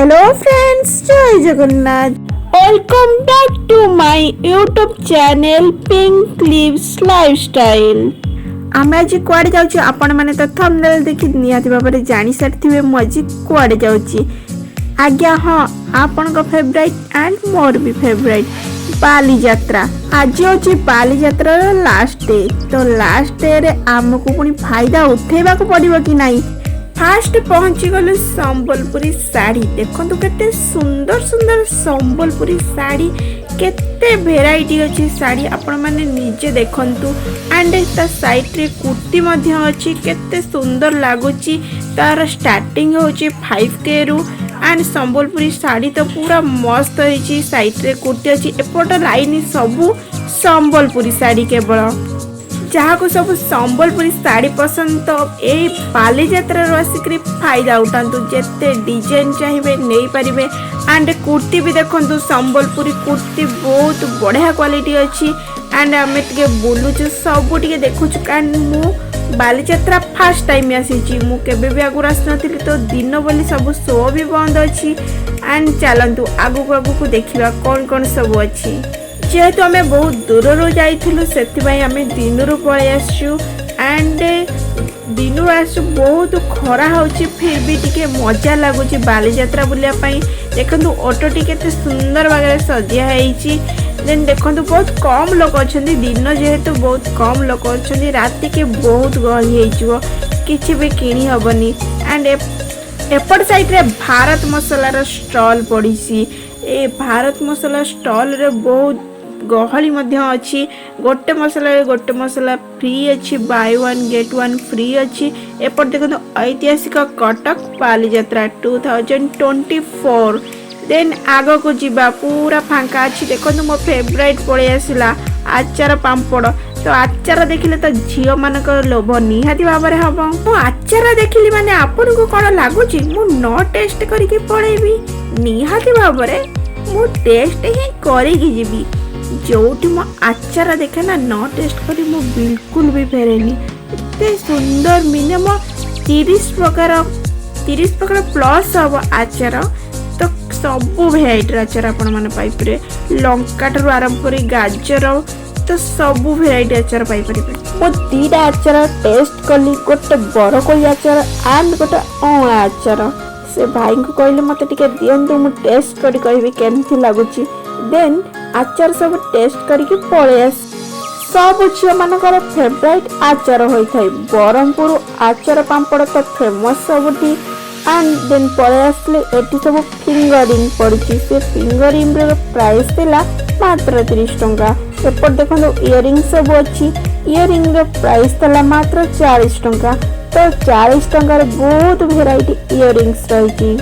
Hello friends, जय Jagannath. Welcome back to my YouTube channel pink lives lifestyle. आम आज कुआडे जाउची आपण माने तो थंबनेल देखि निहाती भाबरे जानि सारथिबे मु आज कुआडे जाउची। आज्ञा हाँ, आपण को फेवरेट एंड मोर भी फेवरेट बालीजात्रा। आज होची बालीजात्रा लास्ट डे। तो लास्ट डे रे आमको पुनी फायदा उठेबा को पड़िबो कि नाही। फास्ट पहुंची गलु संबलपुरी साड़ी। देखंतु केते सुंदर सुंदर संबलपुरी साड़ी, केते वेराइटी अछि साड़ी आपण माने निजे देखंतु। एंड ता साइड रे कुर्ती मध्य अछि, केते सुंदर लागुची। तार स्टार्टिंग होची 5K रु। एंड संबलपुरी साड़ी तो पूरा मस्त होईची। साइड रे कुर्ती अछि, एपट लाइन सबु संबलपुरी साड़ी केवल। जहाँ को सब संबलपुरी साड़ी पसंद तो यही बालीजात्रा आसिक फायदा उठातु। जिते डिजाइन चाहिए नहीं पारे। एंड कुर्ती भी देखो, संबलपुरी कुर्ती बहुत बढ़िया क्वालिटी अच्छी। एंड आम टे बुलुचु सब टे देखु। एंड मु बालीजात्रा फास्ट टाइम आसी, मुझे भी आगुरी आसनी। तो दिन बोली सब शो भी बंद अच्छी। एंड चलतु आगू आगू देखा कौन कौन सब अच्छी। जेहेतु आम बहुत दूर जाइलु से दिन पलि आसु। एंड दिन आस बहुत खरा हो, फिर भी टिके मजा लगुच बालीजात्रा बुलापाई। देखो ऑटो टी सुंदर भाव सजा है। देन देखो बहुत कम लोग अच्छा, दिन जेहेतु बहुत कम लोग अच्छा, राति के बहुत गहली कि भी किणी हेनी। एंड एपट साइड रे भारत मसलार स्टॉल पड़ी। ए भारत मसला स्टॉल रे बहुत गहली अच्छी। गोटे मसला फ्री अच्छी, by one get one free अच्छी। एपट देखो ऐतिहासिक कटक बालीजात्रा 2024। देन आग को जीवा पूरा फांका अच्छी। देखो मो फेवरेट पड़े आसला आचार पांपड़। तो आचार देखिले तो झील मान लोभ निहाती भाव में हम। मु आचार देखिली माने आपन को कौन लगुच मु न टेस्ट करके पड़ेबी। निहाती भाव में मु टेस्ट ही करके जीवी। जोटी मो आचार देखे ना न टेस्ट करी मु बिल्कुल भी फेरेनी। इतने सुंदर मिनिमम 30 प्रकार प्लस हम आचार। तो सबू भेराइटर आचार आपण मैंने पाइपरे। लंका ठार आरंभ कर गाजर तो सबू भेराइटी आचार पाइपर। मो दीटा आचार टेस्ट कली, गोटे बरकोली आचार एंड गोटे अँला आचार। से भाई को कहले मते टिके दियंतु, मु टेस्ट करी कहबी केमथि लागुची। देन आचार सब टेस्ट करके पळे आस। सब झील मानकर फेवरेट आचार होता है। ब्रह्मपुर आचार पांपड़ तो फेमस सबुठी। एंड देन पळे आसले एटी सब फिंगरिंग पड़ी। से फिंगरिंग प्राइस थिला मात्र 30 टंका। एपट देखो इयरिंग सब अच्छी। इयरिंग प्राइस थिला मात्र 40 टंका। तो 40 टंकार बहुत वेराइटी इयरिंग्स रही।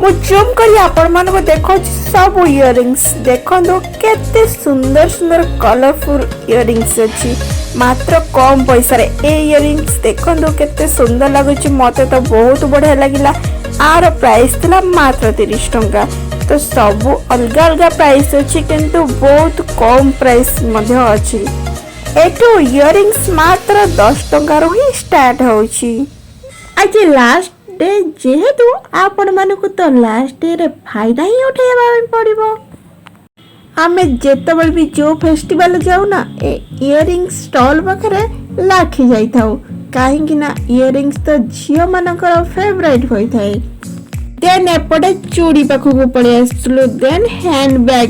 मु जूम करी आपण मानको देखो सब इयरिंग्स। देखो केते सुंदर सुंदर कलरफुल इयरिंग्स अच्छी मात्र कम पैसा रे। ए इयरिंग्स देखो केते सुंदर लगुच। मते तो बहुत बढ़िया लगिला। आर प्राइस थिला मात्र 30 टंका। तो सब अलग अलग प्राइस अच्छी, किंतु बहुत कम प्राइस मध्य अच्छी। एटू इयरिंग्स मात्र 10 टंका ही स्टार्ट होची। आज लास्ट डे जेहेतु आपण मानक तो लास्ट डे रे फायदा ही उठेबा पड़िबो। आमे जेतबल भी जो फेस्टिवल जाऊ ना इयरिंग्स स्टॉल पाखरे लाखी जाई थाउ। काहेकि ना इयरिंग्स तो झियो मानकर फेवरेट होई थाए। देन एपटे चूड़ी पाखु पड़े आसलु। देन हैंड बैग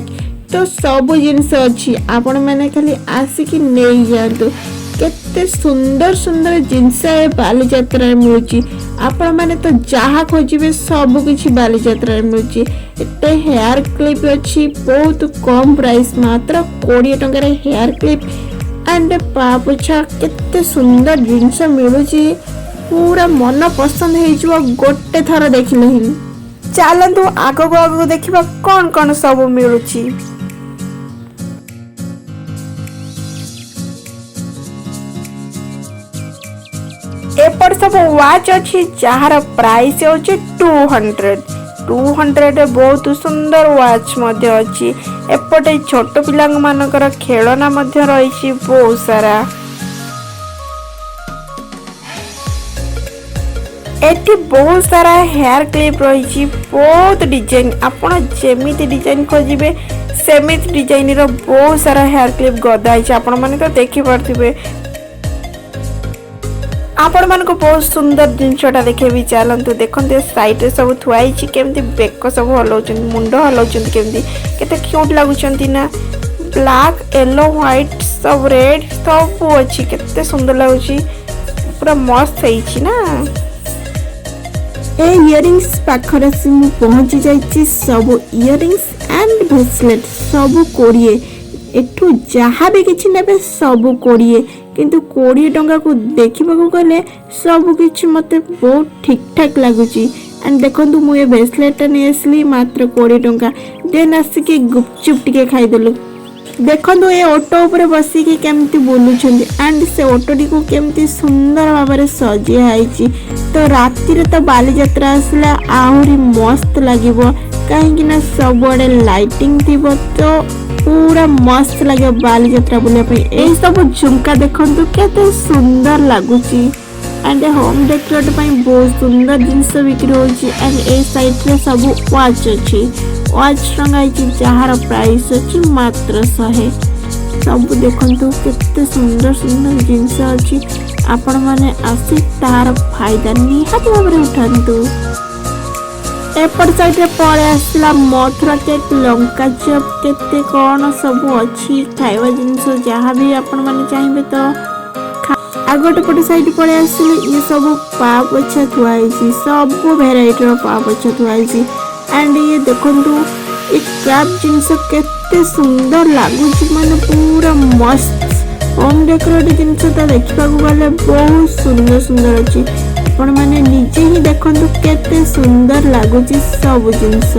तो सब जिनस अच्छी। आपण माने खाली आसिकी नहीं जातु। केते सुंदर सुंदर जिनस बालीजात्रा मिलुची। आपण माने तो जहाँ खोजे सब किछि बालीजात्रा मिलुची। एते हेयर क्लिप अच्छी बहुत कम प्राइस, मात्र 20 टंका हेयर क्लिप। एंड पापोछा केते सुंदर जिनस मिलुची। पूरा मन पसंद हो गोटे थर देखिले ही। चलतु आगो आगो देखिबा कौन कौन सब मिलुची। एपट सब वाच अच्छी जार प्राइस होचे 200 बहुत सुंदर वाच मध्य अच्छी। एपटे छोट पिला मानकर खेलना मध्य रही बहुत सारा। एठी बहुत सारा हेयर क्लिप रही, बहुत डिजाइन आपण जेमिति डिजाइन खोजिबे सेमिति डिजाइन रो बहुत सारा हेयर क्लिप गदा है। आपण माने तो देखि पारथिबे। आपण मान को बहुत सुंदर जिनसटा देखेबी चलतु देखते साइड सब थुआई केमती बेक सब हलाउन मुंड हलाउन केमती केते क्यूट लगुंट ना ब्लैक येलो व्हाइट सब रेड सब अच्छी केते सुंदर लगुच पूरा मस्त है ना। ए इयरिंग्स पाखर से मु पहुंची जाइए सब इयरिंग्स एंड ब्रेसलेट सब 20 एठू जहाँ भी किसी ने सब 20 किंतु 20 टंका को देखा गले सब किसी मत बहुत ठीक ठाक लगुच। एंड देखो मुझे ब्रेसलेट नहीं आसली मात्र 20 टंका देन आसिक गुपचुप टिके खाईदेलु। देखो ये ऑटो उपर बसिकी केमती बुलूं एंड से ऑटोटी को केमती सुंदर भाव में सजाई। तो राति तो बालीजात्रा आसला आहरी मस्त लगे कहीं सबुआड़े लाइटिंग थी तो पूरा मस्त लगे बालीजात्रा बुलापी। यही सब झुमका देखु केते सुंदर लगुच एंड होम डेकोरेट बहुत सुंदर जिनस बिक्री होची। एंड ए साइड रे सब वाच अच्छी वाच टंगाई जार प्राइस अच्छी मात्र 100। सब देखंतु केते सुंदर सुंदर जिनस अच्छी आपण माने आसी तार फायदा निहाती भाव में उठातु। एपट साइड रे पड़े आसला मथुरा केक लंका चप केते कौन सब अच्छी खाइबा जिनस जहाँ भी आपण माने चाहिए तो आगोटे पटे साइड पड़े आसले ये सब पाव पोछा थुआई सब भेराइटी रो पाव पोछा थुआई। एंड ये देखंतु ये क्राफ्ट जिनस केते सुंदर लगुच माने पूरा मस्त होम डेकोरेट जिनस तो देखा गले बहुत सुंदर सुंदर अच्छी आपण माने निजे ही देखंतु केते सुंदर लगुच सब जिनस।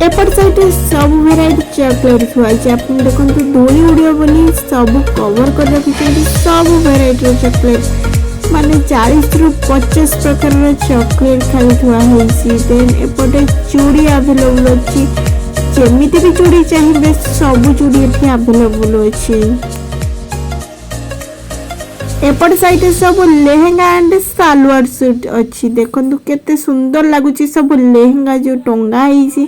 एपट साइड सब भेराइटी चॉकलेट थुआई आपन देखंतु धूली उड़ियो बोली सब कवर कर रखिछन सब भेराइटी चॉकलेट माने 40 रु 50 प्रकार चॉकलेट खाली थुआ होइसी। देन एपटे चूड़ी अवेलेबल अछि जेमिति भी चूड़ी चाहिए सब चूड़ी एठी अवेलेबल अछि। एपट साइड सब लेहेंगा एंड सालवार सूट अच्छी देखो केते सुंदर लगुच सब लेहेंगा जो टंगा है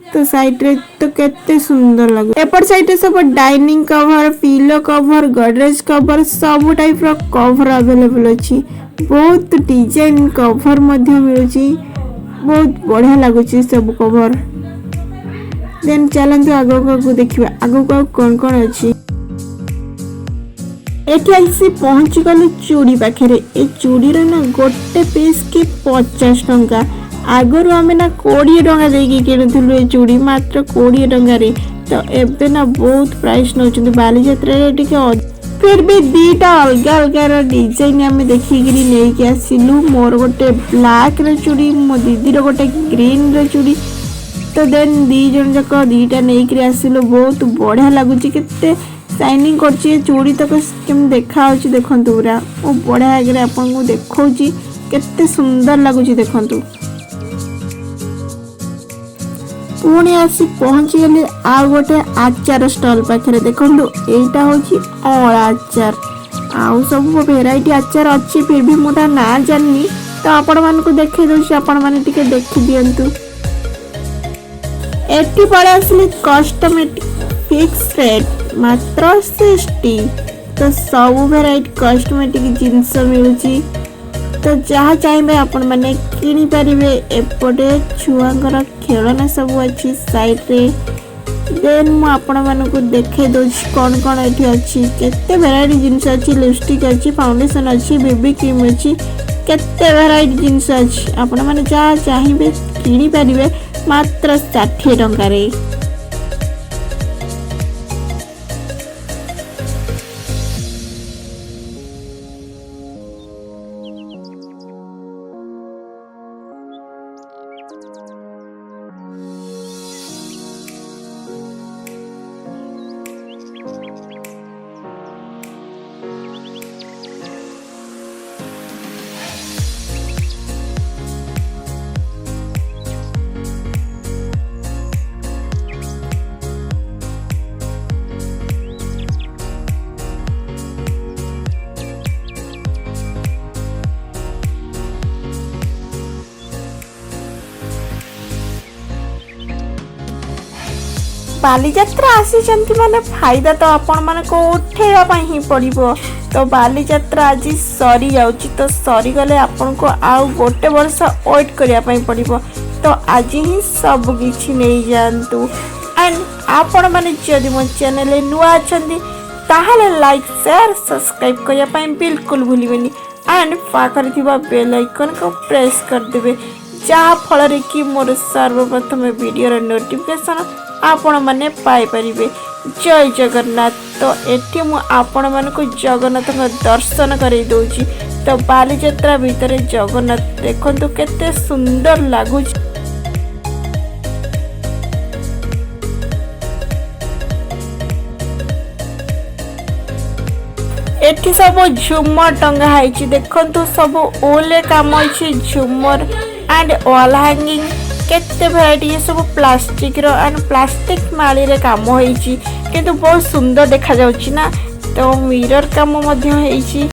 तो साइड रे तो केते सुंदर लगु। एपट साइड रे सब dining cover pillow cover Godrej cover सब टाइप रो कवर अवेलेबल अच्छी बहुत डिजाइन कवर मध्य मिलुची बहुत बढ़िया लगुच सब कवर। देन चलंतु आगो को देखिबा आगो को कौन कौन अच्छी। एठी आसी पहुंची गलु चूड़ी पाखे ए चूड़ी ना गोटे पीस के 50 टंका आगरू आम ना 20 टंका देकी किणुलु ए चूड़ी मात्र 20 टंका रे तो एबे ना बहुत प्राइस नौ बालीजात्रा फिर भी दीटा अलग अलग डिजाइन आम देखिकी नहीं आसिलु। मोर गोटे ब्लैक रे चूड़ी मो दीदी गोटे ग्रीन रे चूड़ी तो देन दी जन जाक दीटा नहीं आसिलु बहुत बढ़िया लगुच केते शाइनिंग करछि चूड़ी तक केम देखा होछि देखंतु पूरा ओ बढ़िया आगे आपन को देखौछि केते सुंदर लगुछि देखंतु। पुणी आसी पहुंची गली आ गोटे आचार स्टॉल पाखरे देखंतु एटा होछि अळा आचार आउ सब वेराइटी आचार अच्छी फिर भी मोटा ना जाननी तो आपण मान को देखे दोछि आपण माने टिके देखि दियंतु। एठी पळे आसली कस्टमेटिक फिक्स रेट मात्र 60 तो सब वेराइटी कस्टमेटिक जिनस मिलुची तो जहाँ चाहिए आपण माने किनी परिबे। एपटे छुआंकर खेलना सब अच्छी साइड रे देन मु आपण मान को देखे दोछि कौन कौन एठी अच्छी केते वेराइटी जिनस अच्छी लिपस्टिक अच्छी फाउंडेशन अच्छी बेबी क्रीम अच्छी केते वेराइटी जिनस अच्छी आपण माने जहाँ चाहिए किनी परिबे मात्र 60 टंका रे। बालीजात्रा आसीचंती माने फायदा तो आपण माने को उठेवा पई ही पड़िबो। तो बालीजात्रा आज सरी जाउची तो सरी गले आपण को आउ गोटे वर्ष वेट करिया पई पड़िबो। तो आज ही सब किछि नै जानतु एंड आपण माने जदि मो चैनल नुआ अछंती ताहले लाइक शेयर सब्सक्राइब करिया पई बिल्कुल भूलिबेनी एंड पाखरे थिबा बेल आइकन को प्रेस कर देबे जहाँ फल कि मोर सर्वप्रथम वीडियो नोटिफिकेशन आपण माने पाई परिबे। जय जगन्नाथ। तो एठी मु आपण मान को जगन्नाथ दर्शन करे दउची। तो बालीजात्रा भीतर जगन्नाथ देखंतु केते सुंदर लागुच। एठी सब झुमर टंगा है देखंतु सब ओले काम है झुमर एंड वॉल हैंगिंग केते वैरायटी सब प्लास्टिक रो एंड प्लास्टिक माली रे काम होईची किंतु बहुत सुंदर देखा जाउची ना। तो मिरर काम मध्य होईची।